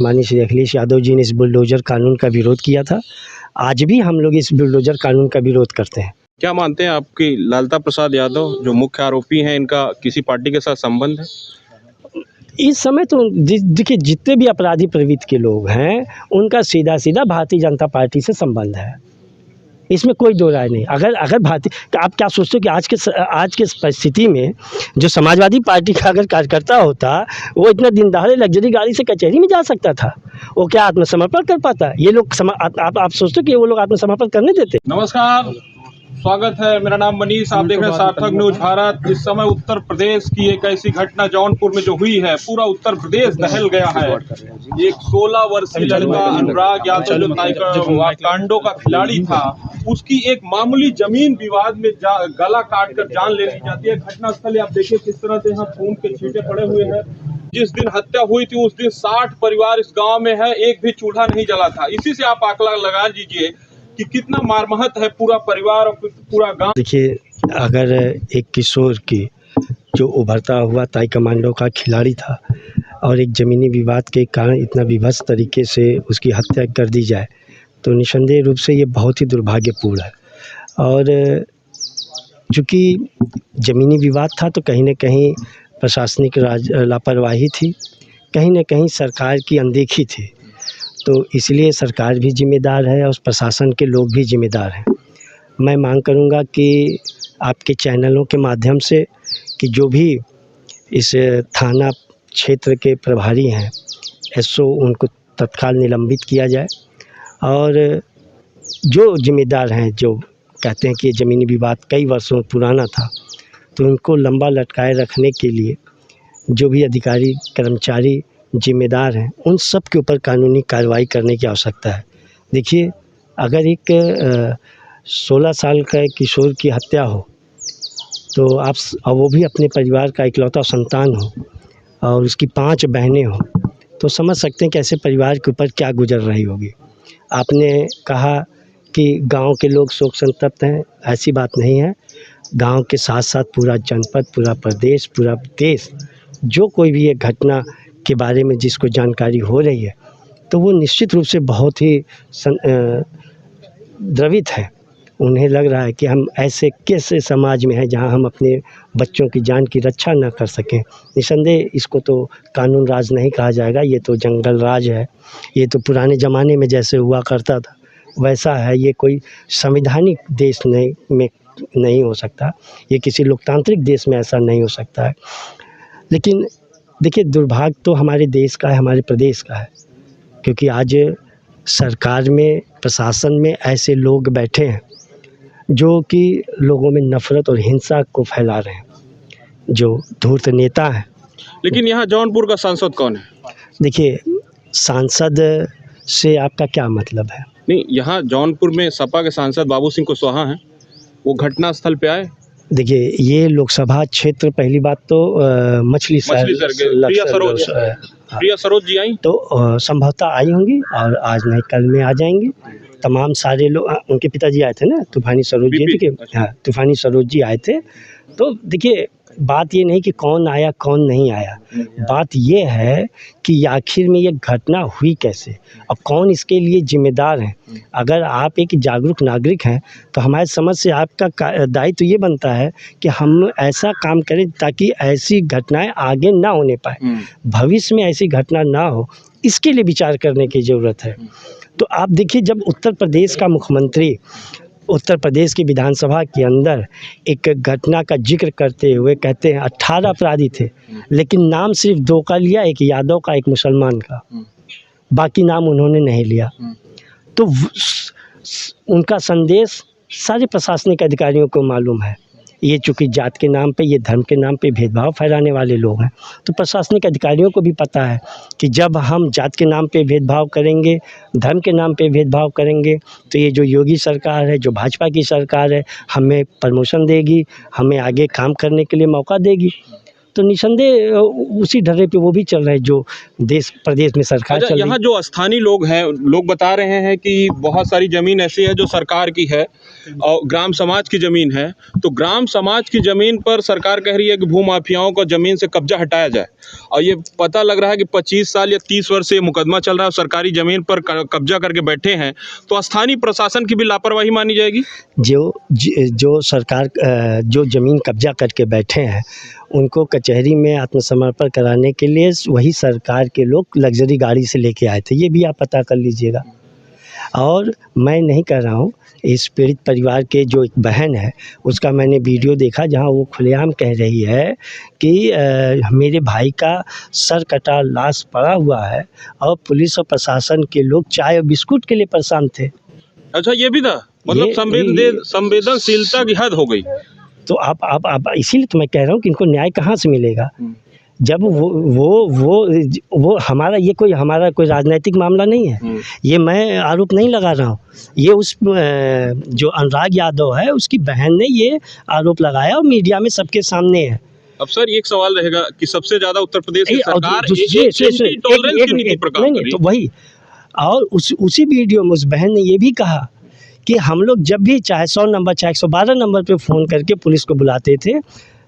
माननीय श्री अखिलेश यादव जी ने इस बुलडोज़र कानून का विरोध किया था। आज भी हम लोग इस बुलडोज़र कानून का विरोध करते हैं। क्या मानते हैं आपकी लालता प्रसाद यादव जो मुख्य आरोपी हैं, इनका किसी पार्टी के साथ संबंध है? इस समय तो देखिए, जितने भी अपराधी प्रवृत्ति के लोग हैं उनका सीधा भारतीय जनता पार्टी से संबंध है, इसमें कोई दो राय नहीं। अगर भारतीय, तो आप क्या सोचते हो कि आज के परिस्थिति में जो समाजवादी पार्टी का अगर कार्यकर्ता होता, वो इतना दिन दहाड़े लग्जरी गाड़ी से कचहरी में जा सकता था, वो क्या आत्मसमर्पण कर पाता? ये लोग आप सोचते हो कि वो लोग आत्मसमर्पण करने देते? नमस्कार, स्वागत है। मेरा नाम मनीष, आप देख रहे हैं सार्थक न्यूज भारत। इस समय उत्तर प्रदेश की एक ऐसी घटना जौनपुर में जो हुई है, पूरा उत्तर प्रदेश दहल गया है। एक 16 वर्षीय लड़का अनुराग यादव जो ताइक्वांडो का खिलाड़ी था, उसकी एक मामूली जमीन विवाद में गला काट कर जान ले ली जाती है। घटनास्थल आप देखिए किस तरह से यहाँ खून के छींटे पड़े हुए हैं। जिस दिन हत्या हुई थी उस दिन 60 परिवार इस गाँव में है, एक भी चूल्हा नहीं जला था। इसी से आप आंकड़ा लगा लीजिए कि कितना मारमहत है पूरा परिवार और पूरा गांव। देखिए, अगर एक किशोर की जो उभरता हुआ ताइक्वांडो का खिलाड़ी था और एक ज़मीनी विवाद के कारण इतना विभत्स तरीके से उसकी हत्या कर दी जाए, तो निसंदेह रूप से ये बहुत ही दुर्भाग्यपूर्ण है। और चूँकि ज़मीनी विवाद था तो कहीं न कहीं प्रशासनिक लापरवाही थी, कहीं न कहीं सरकार की अनदेखी थी। तो इसलिए सरकार भी ज़िम्मेदार है और प्रशासन के लोग भी ज़िम्मेदार हैं। मैं मांग करूँगा कि आपके चैनलों के माध्यम से कि जो भी इस थाना क्षेत्र के प्रभारी हैं, एसओ, उनको तत्काल निलंबित किया जाए। और जो ज़िम्मेदार हैं, जो कहते हैं कि ये ज़मीनी विवाद कई वर्षों पुराना था, तो उनको लंबा लटकाए रखने के लिए जो भी अधिकारी कर्मचारी ज़िम्मेदार हैं, उन सब के ऊपर कानूनी कार्रवाई करने की आवश्यकता है। देखिए, अगर एक 16 साल का एक किशोर की हत्या हो, तो और वो भी अपने परिवार का इकलौता संतान हो और उसकी 5 बहनें हों, तो समझ सकते हैं कि ऐसे परिवार के ऊपर क्या गुजर रही होगी। आपने कहा कि गांव के लोग शोक संतप्त हैं, ऐसी बात नहीं है। गांव के साथ साथ पूरा जनपद, पूरा प्रदेश, पूरा देश, जो कोई भी एक घटना के बारे में जिसको जानकारी हो रही है, तो वो निश्चित रूप से बहुत ही द्रवित है। उन्हें लग रहा है कि हम ऐसे कैसे समाज में हैं जहां हम अपने बच्चों की जान की रक्षा न कर सकें। निसंदेह इसको तो कानून राज नहीं कहा जाएगा, ये तो जंगल राज है। ये तो पुराने ज़माने में जैसे हुआ करता था वैसा है। ये कोई संवैधानिक देश नहीं हो सकता, ये किसी लोकतांत्रिक देश में ऐसा नहीं हो सकता है। लेकिन देखिए, दुर्भाग्य तो हमारे देश का है, हमारे प्रदेश का है, क्योंकि आज सरकार में, प्रशासन में ऐसे लोग बैठे हैं जो कि लोगों में नफ़रत और हिंसा को फैला रहे हैं, जो धूर्त नेता हैं। लेकिन यहाँ जौनपुर का सांसद कौन है? देखिए, सांसद से आपका क्या मतलब है? नहीं, यहाँ जौनपुर में सपा के सांसद बाबू सिंह कुशवाहा हैं, वो घटनास्थल पे आए। देखिए, ये लोकसभा क्षेत्र, पहली बात तो मछली प्रिया सरोज जी आई, तो संभवतः आई होंगी और आज नहीं कल में आ जाएंगी। तमाम सारे लोग, उनके पिताजी आए थे ना, तूफानी सरोज जी, हाँ, तूफानी सरोज जी आए थे। तो देखिए, बात ये नहीं कि कौन आया कौन नहीं आया, बात ये है कि आखिर में ये घटना हुई कैसे और कौन इसके लिए जिम्मेदार है। अगर आप एक जागरूक नागरिक हैं तो हमारे समझ से आपका दायित्व तो ये बनता है कि हम ऐसा काम करें ताकि ऐसी घटनाएं आगे ना होने पाए, भविष्य में ऐसी घटना ना हो, इसके लिए विचार करने की ज़रूरत है। तो आप देखिए, जब उत्तर प्रदेश का मुख्यमंत्री उत्तर प्रदेश की विधानसभा के अंदर एक घटना का जिक्र करते हुए कहते हैं 18 अपराधी थे, लेकिन नाम सिर्फ 2 का लिया, एक यादव का, एक मुसलमान का, बाकी नाम उन्होंने नहीं लिया। तो उनका संदेश सारे प्रशासनिक अधिकारियों को मालूम है। ये चूँकि जात के नाम पे, ये धर्म के नाम पे भेदभाव फैलाने वाले लोग हैं, तो प्रशासनिक अधिकारियों को भी पता है कि जब हम जात के नाम पे भेदभाव करेंगे, धर्म के नाम पे भेदभाव करेंगे, तो ये जो योगी सरकार है, जो भाजपा की सरकार है, हमें प्रमोशन देगी, हमें आगे काम करने के लिए मौका देगी। तो निसंदेह उसी ढर्रे पे वो भी चल रहे हैं जो देश प्रदेश में सरकार चल रही है। यहाँ जो स्थानीय लोग हैं, लोग बता रहे हैं कि बहुत सारी ज़मीन ऐसी है जो सरकार की है और ग्राम समाज की ज़मीन है। तो ग्राम समाज की ज़मीन पर सरकार कह रही है कि भूमाफियाओं को ज़मीन से कब्जा हटाया जाए, और ये पता लग रहा है कि 25 साल या 30 वर्ष से ये मुकदमा चल रहा है, सरकारी ज़मीन पर कब्जा करके बैठे हैं। तो स्थानीय प्रशासन की भी लापरवाही मानी जाएगी। जो सरकार जो ज़मीन कब्जा करके बैठे हैं उनको कचहरी में आत्मसमर्पण कराने के लिए वही सरकार के लोग लग्जरी गाड़ी से लेके आए थे, ये भी आप पता कर लीजिएगा। और मैं नहीं कह रहा हूँ, इस पीड़ित परिवार के जो एक बहन है उसका मैंने वीडियो देखा जहाँ वो खुलेआम कह रही है कि मेरे भाई का सर कटा लाश पड़ा हुआ है और पुलिस और प्रशासन के लोग चाय और बिस्कुट के लिए परेशान थे। अच्छा, ये भी था, मतलब संवेदनशीलता की हद हो गई। तो आप इसीलिए तो मैं कह रहा हूँ कि इनको न्याय कहाँ से मिलेगा जब वो हमारा ये कोई हमारा कोई राजनीतिक मामला नहीं है। ये मैं आरोप नहीं लगा रहा हूँ, ये उस जो अनुराग यादव है उसकी बहन ने ये आरोप लगाया और मीडिया में सबके सामने है। अब सर एक सवाल रहेगा कि सबसे ज़्यादा उत्तर प्रदेश की सरकार एंटी-टॉलरेंस की नीति पर काम कर रही है। तो वही, और उसी वीडियो में उस बहन ने ये भी कहा कि हम लोग जब भी चाहे 100 नंबर चाहे 112 नंबर पे फ़ोन करके पुलिस को बुलाते थे,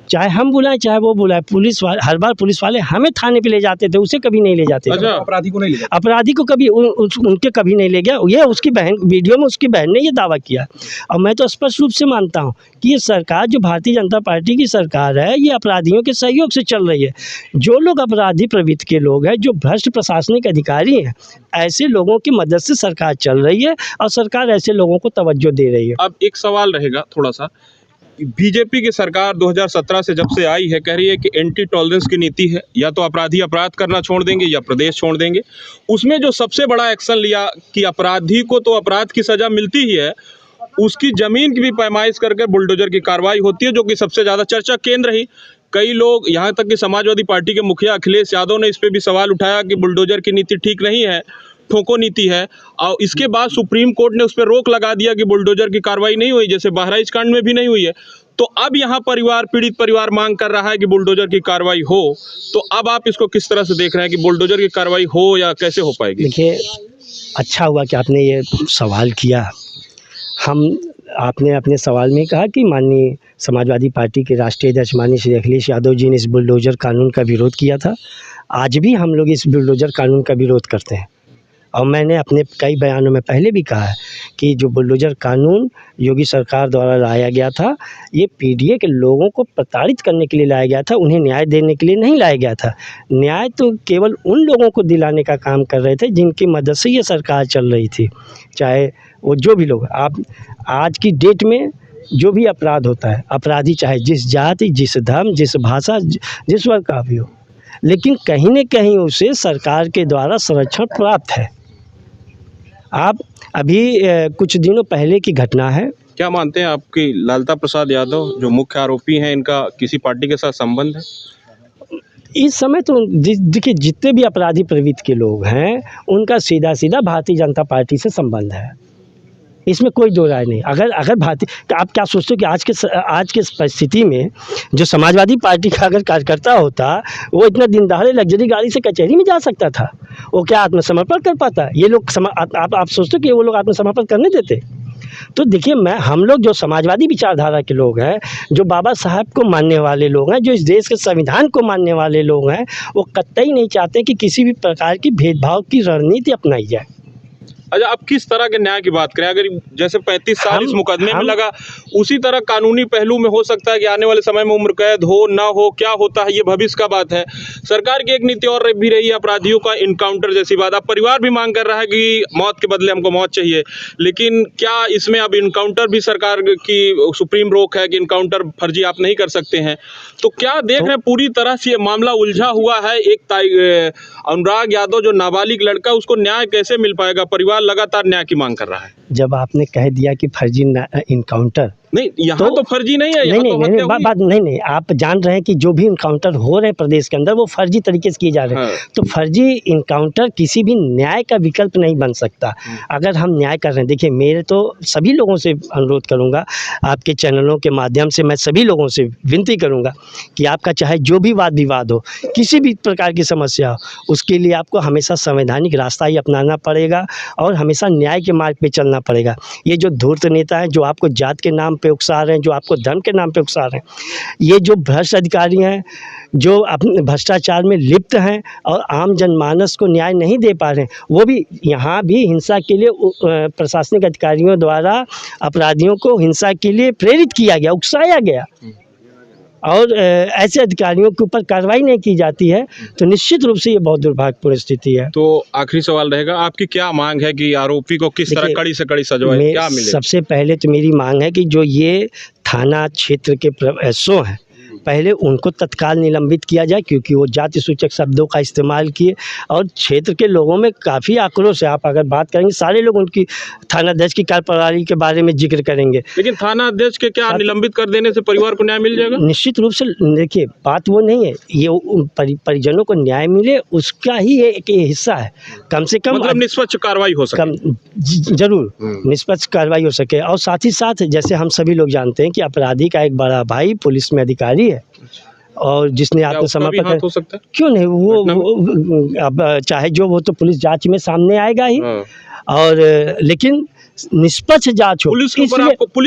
चाहे हम बुलाएं चाहे वो बुलाए, पुलिस वाले हर बार पुलिस वाले हमें थाने पे ले जाते थे, उसे कभी नहीं ले जाते थे। अच्छा, अपराधी को नहीं ले जाते, अपराधी को कभी उनके कभी नहीं ले गया। ये उसकी बहन, वीडियो में उसकी बहन ने ये दावा किया। और मैं तो स्पष्ट रूप से मानता हूँ कि ये सरकार जो भारतीय जनता पार्टी की सरकार है ये अपराधियों के सहयोग से चल रही है। जो लोग अपराधी प्रवृत्ति के लोग हैं, जो भ्रष्ट प्रशासनिक अधिकारी हैं, ऐसे लोगों की मदद से सरकार चल रही है और सरकार ऐसे लोगों को तवज्जो दे रही है। अब एक सवाल रहेगा थोड़ा सा, बीजेपी की सरकार 2017 से जब से आई है कह रही है कि एंटी टॉलरेंस की नीति है, या तो अपराधी अपराध करना छोड़ देंगे या प्रदेश छोड़ देंगे। उसमें जो सबसे बड़ा एक्शन लिया कि अपराधी को तो अपराध की सज़ा मिलती ही है, उसकी ज़मीन की भी पैमाइश करके बुलडोजर की कार्रवाई होती है, जो कि सबसे ज़्यादा चर्चा केंद्र रही। कई लोग, यहाँ तक कि समाजवादी पार्टी के मुखिया अखिलेश यादव ने इस पर भी सवाल उठाया कि बुलडोजर की नीति ठीक नहीं है, ठोको नीति है। और इसके बाद सुप्रीम कोर्ट ने उस पर रोक लगा दिया कि बुलडोजर की कार्रवाई नहीं हुई, जैसे बहराइच कांड में भी नहीं हुई है। तो अब यहाँ पीड़ित परिवार मांग कर रहा है कि बुलडोजर की कार्रवाई हो। तो अब आप इसको किस तरह से देख रहे हैं कि बुलडोजर की कार्रवाई हो या कैसे हो पाएगी? देखिए, अच्छा हुआ कि आपने ये सवाल किया। आपने अपने सवाल में कहा कि माननीय समाजवादी पार्टी के राष्ट्रीय अध्यक्ष माननीय श्री अखिलेश यादव जी ने इस बुलडोजर कानून का विरोध किया था। आज भी हम लोग इस बुलडोजर कानून का विरोध करते हैं, और मैंने अपने कई बयानों में पहले भी कहा है कि जो बुलडोजर कानून योगी सरकार द्वारा लाया गया था, ये पीडीए के लोगों को प्रताड़ित करने के लिए लाया गया था, उन्हें न्याय देने के लिए नहीं लाया गया था। न्याय तो केवल उन लोगों को दिलाने का काम कर रहे थे जिनकी मदद से ये सरकार चल रही थी, चाहे वो जो भी लोग। आप आज की डेट में जो भी अपराध होता है, अपराधी चाहे जिस जाति, जिस धर्म, जिस भाषा, जिस वर्ग का भी हो, लेकिन कहीं न कहीं उसे सरकार के द्वारा संरक्षण प्राप्त है। आप अभी कुछ दिनों पहले की घटना है। क्या मानते हैं आपकी लालता प्रसाद यादव जो मुख्य आरोपी हैं, इनका किसी पार्टी के साथ संबंध है? इस समय तो देखिए, जितने भी अपराधी प्रवृत्ति के लोग हैं उनका सीधा सीधा भारतीय जनता पार्टी से संबंध है, इसमें कोई दो राय नहीं। अगर भारतीय, आप क्या सोचते हो कि आज के परिस्थिति में जो समाजवादी पार्टी का अगर कार्यकर्ता होता, वो इतना दिन दहाड़े लग्जरी गाड़ी से कचहरी में जा सकता था? वो क्या आत्मसमर्पण कर पाता? ये लोग आप सोचते हो कि वो लोग आत्मसमर्पण करने देते? तो देखिए, हम लोग जो समाजवादी विचारधारा के लोग हैं, जो बाबा साहब को मानने वाले लोग हैं, जो इस देश के संविधान को मानने वाले लोग हैं, वो कतई नहीं चाहते कि किसी भी प्रकार की भेदभाव की रणनीति अपनाई जाए। अच्छा, आप किस तरह के न्याय की बात करें? अगर जैसे 35 साल इस मुकदमे में लगा, उसी तरह कानूनी पहलू में हो सकता है कि आने वाले समय में उम्र कैद हो ना हो, क्या होता है ये भविष्य का बात है। सरकार की एक नीति और भी रही है अपराधियों का इनकाउंटर जैसी बात। अब परिवार भी मांग कर रहा है कि मौत के बदले हमको मौत चाहिए, लेकिन क्या इसमें अब इनकाउंटर भी सरकार की सुप्रीम रोक है कि इनकाउंटर फर्जी आप नहीं कर सकते हैं? तो क्या देख रहे हैं पूरी तरह से ये मामला उलझा हुआ है। एक अनुराग यादव जो नाबालिग लड़का, उसको न्याय कैसे मिल पाएगा? परिवार लगातार न्याय की मांग कर रहा है। जब आपने कह दिया कि फर्जी इनकाउंटर, नहीं, यहाँ तो फर्जी नहीं है, यहाँ नहीं तो नहीं हत्या नहीं, बात नहीं, आप जान रहे हैं कि जो भी इनकाउंटर हो रहे हैं प्रदेश के अंदर वो फर्जी तरीके से किए जा रहे हैं। हाँ। तो फर्जी इनकाउंटर किसी भी न्याय का विकल्प नहीं बन सकता। अगर हम न्याय कर रहे हैं, देखिए मेरे तो सभी लोगों से अनुरोध करूंगा, आपके चैनलों के माध्यम से मैं सभी लोगों से विनती करूंगा कि आपका चाहे जो भी वाद विवाद हो, किसी भी प्रकार की समस्या हो, उसके लिए आपको हमेशा संवैधानिक रास्ता ही अपनाना पड़ेगा और हमेशा न्याय के मार्ग पे चलना पड़ेगा। ये जो धूर्त नेता हैं, जो आपको जात के नाम पे उकसा रहे हैं, जो आपको धर्म के नाम पे उकसा रहे हैं, ये जो भ्रष्ट अधिकारी हैं, जो अपने भ्रष्टाचार में लिप्त हैं और आम जनमानस को न्याय नहीं दे पा रहे हैं, वो भी यहाँ भी हिंसा के लिए प्रशासनिक अधिकारियों द्वारा अपराधियों को हिंसा के लिए प्रेरित किया गया, उकसाया गया और ऐसे अधिकारियों के ऊपर कार्रवाई नहीं की जाती है, तो निश्चित रूप से ये बहुत दुर्भाग्यपूर्ण स्थिति है। तो आखिरी सवाल रहेगा, आपकी क्या मांग है कि आरोपी को किस तरह कड़ी से कड़ी सजा क्या मिले? सबसे पहले तो मेरी मांग है कि जो ये थाना क्षेत्र के एसओ हैं, पहले उनको तत्काल निलंबित किया जाए, क्योंकि वो जाति सूचक शब्दों का इस्तेमाल किए और क्षेत्र के लोगों में काफ़ी आक्रोश है। आप अगर बात करेंगे, सारे लोग उनकी थानाध्यक्ष की कार्यप्रणाली के बारे में जिक्र करेंगे। लेकिन थानाध्यक्ष के क्या निलंबित कर देने से परिवार को न्याय मिल जाएगा? निश्चित रूप से देखिए, बात वो नहीं है, ये परिजनों को न्याय मिले उसका ही एक हिस्सा है। कम से कम मतलब निष्पक्ष कार्रवाई हो सके। जरूर निष्पक्ष कार्रवाई हो सके। और साथ ही साथ जैसे हम सभी लोग जानते हैं कि अपराधी का एक बड़ा भाई पुलिस में अधिकारी है और जिसने आत्मसमर्पण हो सकता है? क्यों नहीं, वो अब चाहे जो वो तो पुलिस जांच में सामने आएगा ही। और लेकिन निष्पक्ष जांच हो, पुलिस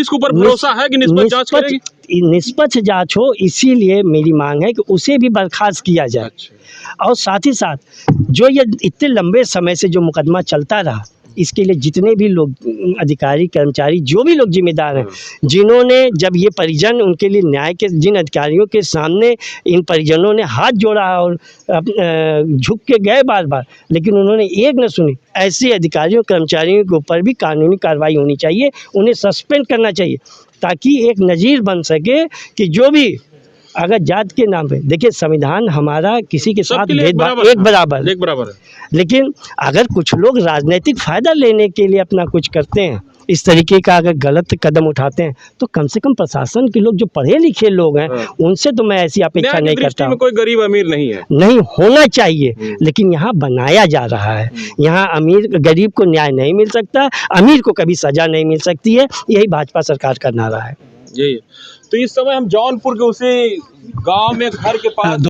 के ऊपर भरोसा है कि निष्पक्ष जांच करेगी? निष्पक्ष जांच हो, इसीलिए मेरी मांग है कि उसे भी बर्खास्त किया जाए। और साथ ही साथ जो ये इतने लंबे समय से जो मुकदमा चलता रहा, इसके लिए जितने भी लोग अधिकारी कर्मचारी जो भी लोग जिम्मेदार हैं, जिन्होंने जब ये परिजन उनके लिए न्याय के जिन अधिकारियों के सामने इन परिजनों ने हाथ जोड़ा और झुक के गए बार बार, लेकिन उन्होंने एक न सुनी, ऐसे अधिकारियों कर्मचारियों के ऊपर भी कानूनी कार्रवाई होनी चाहिए, उन्हें सस्पेंड करना चाहिए, ताकि एक नज़ीर बन सके कि जो भी अगर जात के नाम पे, देखिए संविधान हमारा किसी के साथ भेदभाव एक बराबर है, लेकिन अगर कुछ लोग राजनीतिक फ़ायदा लेने के लिए अपना कुछ करते हैं, इस तरीके का अगर गलत कदम उठाते हैं, तो कम से कम प्रशासन के लोग जो पढ़े लिखे लोग हैं, उनसे तो मैं ऐसी अपेक्षा नहीं करता। कोई गरीब अमीर नहीं है, नहीं होना चाहिए, लेकिन यहाँ बनाया जा रहा है। यहाँ अमीर गरीब को न्याय नहीं मिल सकता, अमीर को कभी सजा नहीं मिल सकती है, यही भाजपा सरकार का नारा है। यही। तो इस समय हम जौनपुर के उसी गांव में घर के पास